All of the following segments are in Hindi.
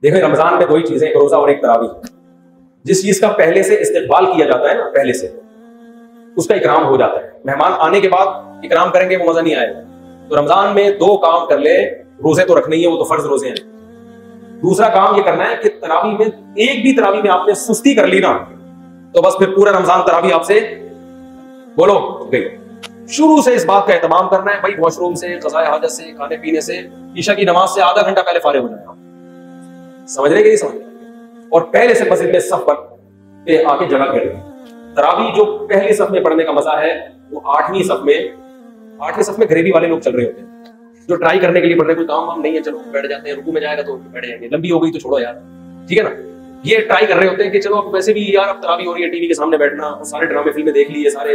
देखो रमजान में दो ही चीजें, एक रोजा और एक तरावी। जिस चीज का पहले से इस्तेकबाल किया जाता है ना, पहले से उसका इकराम हो जाता है। मेहमान आने के बाद इकराम करेंगे वो मजा नहीं आएगा। तो रमजान में दो काम कर ले, रोजे तो रखने ही है, वो तो फर्ज रोजे हैं। दूसरा काम ये करना है कि तरावी में, एक भी तरावी में आपने सुस्ती कर ली ना, तो बस फिर पूरा रमजान तरावी आपसे बोलो गई। शुरू से इस बात का एहतमाम करना है भाई, वॉशरूम से, क़ज़ाए हाजत से, खाने पीने से, ईशा की नमाज से आधा घंटा पहले फारिग हो जाएगा। समझ रहे कि नहीं समझ रहे? और पहले से मस्जिद में सफ पे आके जगह कर। तरावी जो पहली सफ में पढ़ने का मजा है वो आठवीं सफ में घरेबी वाले लोग चल रहे होते हैं, जो ट्राई करने के लिए पढ़ रहे, कोई काम वाम नहीं है, चलो बैठ जाते हैं, रुकू में जाएगा तो बैठ जाएंगे, लंबी हो गई तो छोड़ो यार, ठीक है ना। ये ट्राई कर रहे होते हैं कि चलो अब वैसे भी यार अब तरावी हो रही है, टीवी के सामने बैठना, सारे ड्रामे फिल्में देख लिए, सारे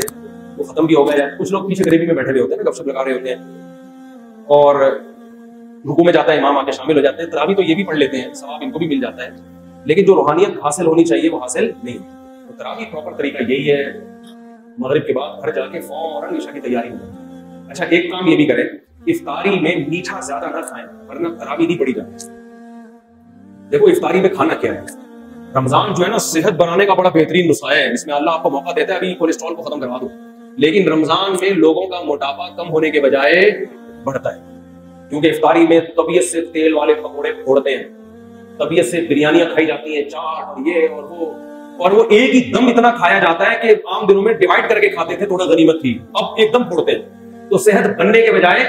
वो खत्म भी हो गए हैं। कुछ लोग पीछे गरीबी में बैठे हुए होते हैं ना, गपशप लगा रहे होते हैं, और रुकू में जाता है इमाम, आके शामिल हो जाते हैं। तरावी तो ये भी पढ़ लेते हैं, सवाब इनको भी मिल जाता है, लेकिन जो रूहानियत हासिल होनी चाहिए वो हासिल नहीं। तो तरावी प्रॉपर तरीका यही है, मगरिब के बाद घर जाके फौरन ईशा की तैयारी हो। अच्छा, एक काम ये भी करें, इफ्तारी में मीठा ज्यादा ना खाएं, वरना तरावी नहीं पड़ी जाती। देखो इफ्तारी में खाना क्या है, रमजान जो है ना सेहत बनाने का बड़ा बेहतरीन नुस्खा है। इसमें अल्लाह आपको मौका देता है अभी कोलेस्ट्रॉल को खत्म करवा दो, लेकिन रमजान में लोगों का मोटापा कम होने के बजाय बढ़ता है, क्योंकि इफ्तारी में तबीयत से तेल वाले पकौड़े फोड़ते हैं, तबीयत से बिरयानियां खाई जाती हैं, चाट और ये और वो एक ही दम इतना खाया जाता है कि आम दिनों में डिवाइड करके खाते थे, थोड़ा गनीमत थी, अब एकदम फोड़ते हैं, तो सेहत बनने के बजाय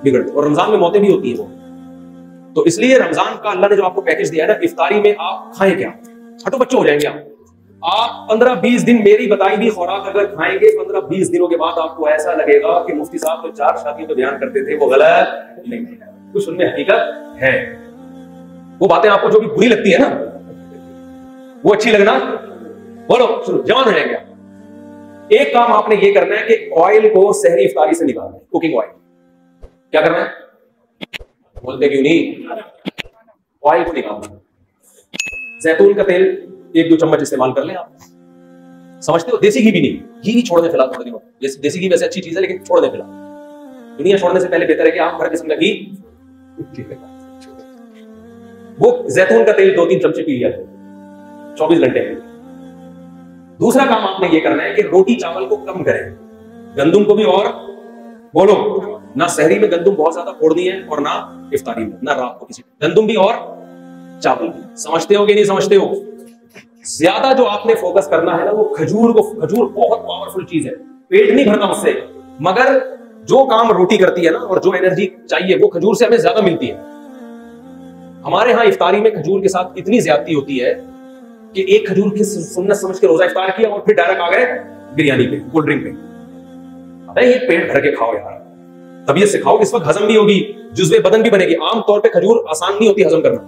बिगड़ती। और रमजान में मौतें भी होती है वो। तो इसलिए रमजान का अल्लाह ने जो आपको पैकेज दिया है ना, इफ्तारी में आप खाएं क्या, हटो बच्चे हो जाएंगे आप 15-20 दिन मेरी बताई भी खुराक अगर खाएंगे, 15-20 दिनों के बाद आपको ऐसा लगेगा कि मुफ्ती साहब तो 4 शादियों पे बयान करते थे वो गलत नहीं, कुछ उनमें हकीकत है। वो बातें आपको जो भी बुरी लगती है ना, वो अच्छी लगना, बोलो सुनो, जवान हो जाएंगे आप। एक काम आपने ये करना है कि ऑयल को सहरी इफ्तारी से निकालना है, कुकिंग ऑयल। क्या करना है, बोलते क्यों नहीं, ऑयल को निकालना। जैतून का तेल 1-2 चम्मच इस्तेमाल कर लें आप, समझते हो। देसी घी भी नहीं, घी भी छोड़ दें फिलहाल थोड़े दिनों। देसी घी वैसे अच्छी चीज है, लेकिन छोड़ दें फिलहाल। दुनिया छोड़ने से पहले बेहतर है कि आप हर किस्म का घी, वो जैतून का तेल 2-3 चमचे पी लिया 24 घंटे में। दूसरा काम आपने ये करना है कि रोटी चावल को कम करें, गंदुम को भी, और बोलो ना सहरी में गंदुम बहुत ज्यादा फोड़नी है, और ना इफ्तारी में, ना रात को किसी, गंदुम भी और चावल भी। समझते हो कि नहीं समझते हो? ज्यादा जो आपने फोकस करना है ना वो खजूर को, खजूर बहुत पावरफुल चीज है, पेट नहीं भरता उससे, मगर जो काम रोटी करती है ना और जो एनर्जी चाहिए वो खजूर से हमें ज्यादा मिलती है। हमारे यहाँ इफ्तारी में खजूर के साथ इतनी ज्यादती होती है कि एक खजूर की सुन्नत समझ के रोजा इफ्तार किया और फिर डायरेक्ट आ गए बिरयानी पे, कोल्ड ड्रिंक पे। अरे ये पेट भर के खाओ यार, तबीयत से खाओ, इस वक्त हजम भी होगी, जुज़्वे बदन भी बनेगी। आमतौर पे खजूर आसान नहीं होती हजम करना,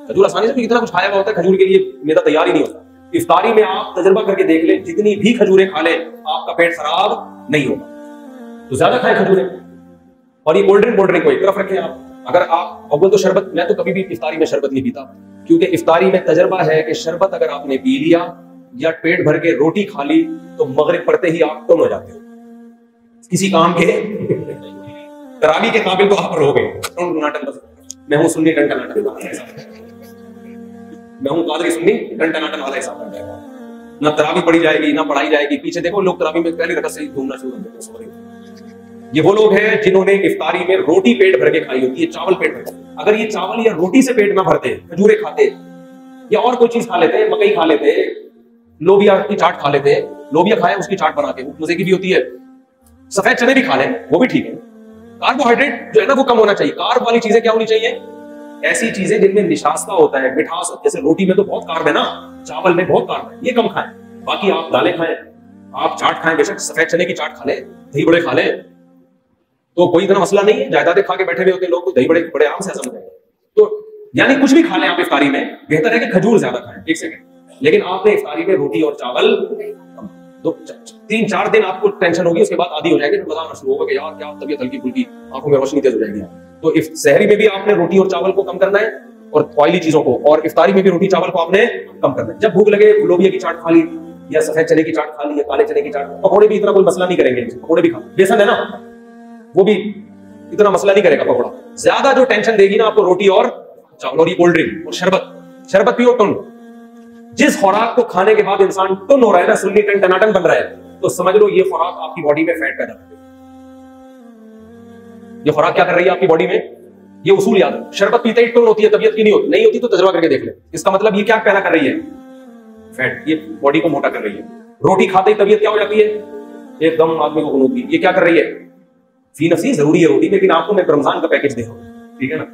खजूर आसानी से इतना कुछ खाया हुआ होता है, खजूर के लिए मेरा तैयार ही नहीं होता। इफ्तारी में आप तजर्बा करके देख ले, जितनी भी खजूरें खा ले आपका पेट खराब नहीं होगा। तो ज्यादा खाएं खजूरें, और ये कोल्ड ड्रिंक को एक तरफ रखें आप। अगर आप अव्वल तो शरबत, मैं तो कभी भी इफ्तारी में शरबत नहीं पीता, क्योंकि इफ्तारी में तजर्बा है कि शरबत अगर आपने पी लिया या पेट भर के रोटी खा ली तो मगरिब पड़ते ही आप टन हो जाते हो, किसी काम के तरावी के काबिल तो आप रह गए। मैं हूं सुन्नी टन, मैं हूं कादरी सुन्नी टन वाला हिसाब है। ना तरावी पढ़ी जाएगी ना पढ़ाई जाएगी। पीछे देखो लोग तरावी में पहली रकअत से ही घूमना शुरू कर देते हैं। ये वो लोग हैं जिन्होंने इफ्तारी में रोटी पेट भर के खाई होती है, चावल पेट भर के। अगर ये चावल या रोटी से पेट ना भरते, खजूरे खाते या और कोई चीज खा लेते, मकई खा लेते, लोबिया की चाट खा लेते, लोबिया खाए उसकी चाट बना के, वो मजे की भी होती है, सफेद चने भी खा लें वो भी ठीक है। कार्बोहाइड्रेट जो है ना वो कम होना चाहिए। कार्ब वाली चीजें क्या होनी चाहिए, ऐसी चीजें जिनमें निशास्ता होता है, मिठास, जैसे रोटी में तो बहुत कार्ब है ना, चावल में बहुत कार्ब है, ये कम खाएं। बाकी आप दालें खाएं, आप चाट खाएं, बेशक सफेद चने की चाट खा ले, दही बड़े खा ले, तो कोई इतना मसला नहीं है। जायदादें खा के बैठे हुए होते हैं लोग, तो दही बड़े बड़े आराम से ऐसा होता है। तो यानी कुछ भी खा लें आप इफ्तारी में, बेहतर है कि खजूर ज्यादा खाएं। एक सेकंड, लेकिन आपने इफ्तारी में रोटी और चावल 3-4 दिन आपको टेंशन होगी, उसके बाद आदी हो जाएंगे, फिर मजा शुरू होगा कि यार क्या तबीयत हल्की फुल्की, आंखों में रोशनी तेज हो जाएगी। तो सहरी में भी आपने रोटी और चावल को कम करना है, और ऑयली चीजों को, और इफ्तारी में भी रोटी चावल को आपने कम करना है। जब भूख लगे लोबिया की चाट खा ली, या सफेद चने की चाट खा ली, या काले चने की चाट, पकौड़े भी इतना कोई मसला नहीं करेंगे, पकौड़े भी खा, बेसन है ना वो भी इतना मसला नहीं करेगा पकौड़ा। ज्यादा जो टेंशन देगी ना आपको रोटी और चावल और ये कोल्ड ड्रिंक और शरबत पियो टुन। जिस खुराक को खाने के बाद इंसान टुन हो रहा है ना, सुन्नी टन टनाटन बन रहा है, तो समझ लो ये खुराक आपकी बॉडी में फैट पैदा कर रही है। ये खुराक क्या कर रही है आपकी बॉडी में? ये उसूल याद है। शरबत पीते ही टुन होती है, तबीयत की नहीं होती तो तजुर्बा करके देख ले। इसका मतलब ये क्या पैदा कर रही है? फैट। ये बॉडी को मोटा कर रही है। रोटी खाते ही तबीयत क्या हो जाती है? एकदम आदमी को कुनूत की। ये क्या कर रही है? फी नफसी जरूरी है रोटी, लेकिन आपको मैं रमजान का पैकेज दे रहा हूं, ठीक है ना।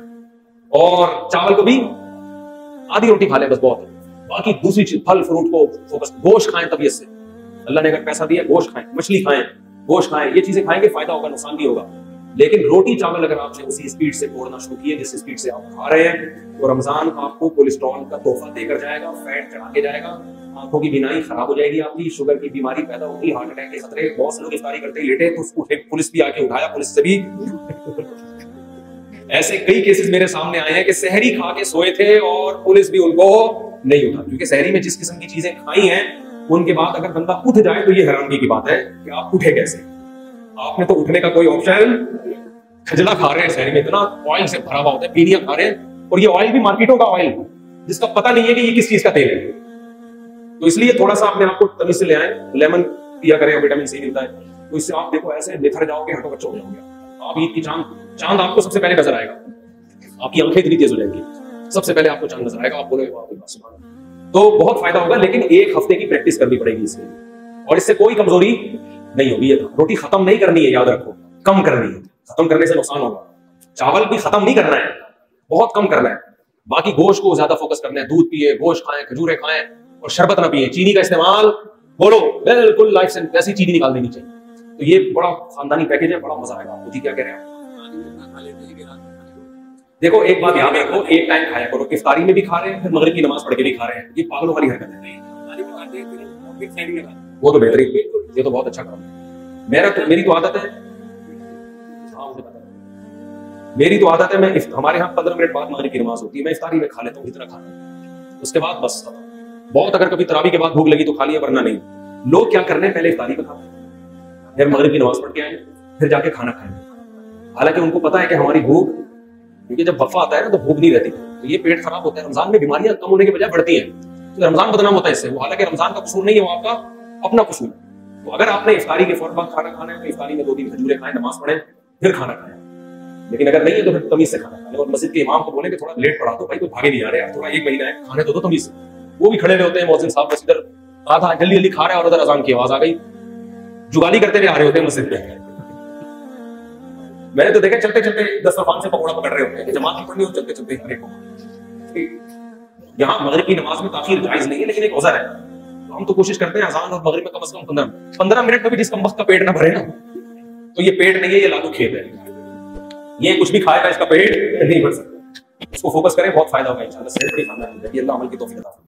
और चावल को भी आधी रोटी खा ले बस, बहुत है। बाकी दूसरी चीज फल फ्रूट को फोकस। गोश्त खाएं तबीयत से, अल्लाह ने अगर पैसा दिया गोश्त खाएं, मछली खाएं, गोश्त खाएं, ये चीजें खाएंगे फायदा होगा, नुकसान नहीं होगा। लेकिन रोटी चावल अगर आपने उसी स्पीड से तोड़ना शुरू किए जिस स्पीड से आप खा रहे हैं, तो रमजान आपको कोलेस्ट्रॉल का तोहफा देकर जाएगा, फैट चढ़ा के जाएगा, आंखों की बीनाई खराब हो जाएगी आपकी, शुगर की बीमारी पैदा होगी, हार्ट अटैक के खतरे। बहुत से लोग इफ्तारी करते ही लेटे तो उसको पुलिस भी आके उठाया, पुलिस से भी ऐसे कई केसेस मेरे सामने आए हैं कि सहरी खा के सोए थे और पुलिस भी उनको नहीं उठा, क्योंकि सहरी में जिस किस्म की चीजें खाई हैं उनके बाद अगर बंदा उठ जाए तो ये हैरानगी की बात है कि आप उठे कैसे। आपने तो उठने का कोई ऑप्शन, खजला खा रहे हैं सहरी में, इतना ऑयल से भरा हुआ होता है, पीनिया खा रहे हैं, और ये ऑयल भी मार्केटों का ऑयल जिसका पता नहीं है कि ये किस चीज का तेल है। तो इसलिए थोड़ा सा अपने आपको तमीज से ले आए, लेमन पिया करें, विटामिन सी मिलता है, तो इससे आप देखो ऐसे निखर जाओगे, हटो बच्चों हो जाओगे। आप ईद की चांद आपको सबसे पहले नजर आएगा, आपकी आंखें इतनी तेज हो जाएंगी, सबसे पहले आपको चांद नजर आएगा, आप बोलोगे तो बहुत फायदा होगा। लेकिन एक हफ्ते की प्रैक्टिस करनी पड़ेगी इसके लिए, और इससे कोई कमजोरी नहीं होगी। ये रोटी खत्म नहीं करनी है, याद रखो, कम करनी है। खत्म करने से नुकसान होगा। चावल भी खत्म नहीं करना है, बहुत कम करना है। बाकी गोश्त को ज्यादा फोकस करना है, दूध पिए, गोश्त खाएं, खजूरें खाएं, और शरबत ना पिए। चीनी का इस्तेमाल बोलो बिल्कुल लाइफ से ऐसी चीनी निकाल देनी चाहिए। तो ये बड़ा खानदानी पैकेज है, बड़ा मजा आएगा आपको। जी क्या कह रहे हैं? देखो एक बात याद रखो, एक टाइम खाया करो। इफ्तारी में भी खा रहे हैं, फिर मगरिब की नमाज पढ़ के भी खा रहे हैं, ये पागलों वाली हरकत है। वो तो बेहतरीन, ये तो बहुत अच्छा काम है। मेरी तो आदत है, मेरी तो आदत है, मैं हमारे यहाँ 15 मिनट बाद मगरिब की नमाज होती है, मैं इफ्तारी में खा लेता हूँ इतना खाना, उसके बाद बस बहुत अगर कभी तरावी के बाद भूख लगी तो खा लिया, वरना नहीं। लोग क्या करने, पहले इफ्तारी में खाते हैं, फिर मगरिब की नमाज पढ़ के आए, फिर जाके खाना खाएंगे। हालांकि उनको पता है कि हमारी भूख, क्योंकि जब वफा आता है ना तो भूख नहीं रहती, तो ये पेट खराब होता है। रमजान में बीमारियां कम होने के बजाय बढ़ती हैं, तो रमजान बदनाम होता है इससे। वो हालांकि रमजान का कसूर नहीं है, वो आपका अपना कसूर है। तो अगर आपने इफ्तारी के फौरन बाद खाना खाना है तो इफ्तारी में 2-3 खजूरें खाएं, नमाज पढ़ें, फिर खाना खाएं। लेकिन अगर नहीं है तो फिर तमीज से खाना खाएं। और मस्जिद के इमाम को बोले कि थोड़ा लेट पढ़ा दो भाई, कोई भागे नहीं आ रहे यार, थोड़ा 1 महीना है, खाने दो तमीज से। वो भी खड़े होते हैं, मौजिन साहब बस इधर आधा जल्दी जल्दी खा रहे हैं और उधर अजान की आवाज आ गई, जुगाली करते हुए आ रहे होते हैं मस्जिद में। मैंने तो देखा चलते चलते दस्तरखान से पकौड़ा पकड़ रहे होते हैं, जमात नहीं पढ़नी हो, चलते चलते हर एक को। यहाँ मगरिब की नमाज में ताखीर जायज नहीं है, लेकिन एक औज़र है। तो हम तो कोशिश करते हैं अजान और मगरिब में कम से कम 15 मिनट में भी जिस कम वक्त का पेट ना भरे ना, तो ये पेट नहीं है, ये लालू खेत है। ये कुछ भी खाएगा इसका पेट नहीं भर सकता। इसको फोकस करें, बहुत फायदा होगा इंशाल्लाह। सेहत बड़ी खाना है, अल्लाह अमल की तौफीक अता फरमाए।